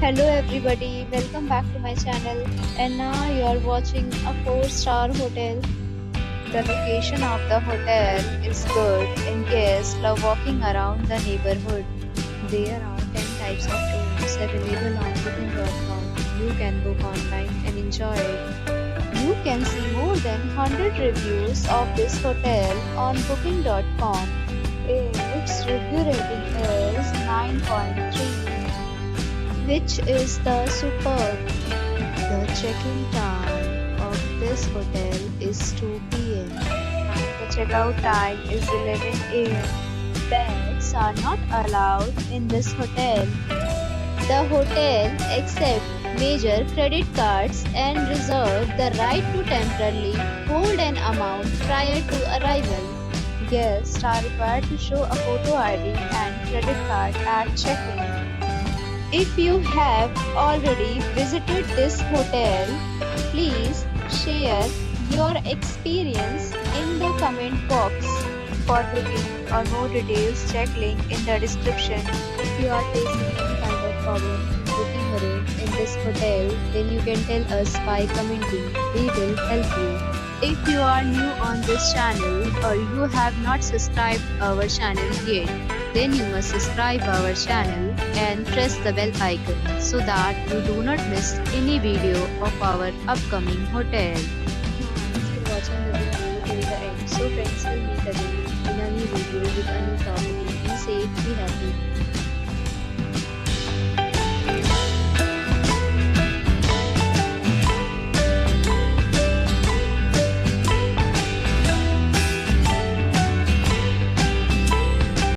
Hello everybody, welcome back to my channel. And now you are watching a 4-star hotel. The location of the hotel is good and guests love walking around the neighborhood. There are 10 types of rooms available on booking.com. You can book online and enjoy it. You can see more than 100 reviews of this hotel on booking.com. Its review rating is 9.3, which is the superb. The check-in time of this hotel is 2 p.m. and the checkout time is 11 a.m. Pets are not allowed in this hotel. The hotel accepts major credit cards and reserves the right to temporarily hold an amount prior to arrival. Guests are required to show a photo ID and credit card at check-in. If you have already visited this hotel, please share your experience in the comment box. For booking or more details, check link in the description. If you are facing any kind of problem in booking a room in this hotel, then you can tell us by commenting. We will help you. If you are new on this channel or you have not subscribed our channel yet, then you must subscribe our channel and press the bell icon so that you do not miss any video of our upcoming hotel. Thanks for watching the video till the end. So friends, will meet again in a new video with a new topic.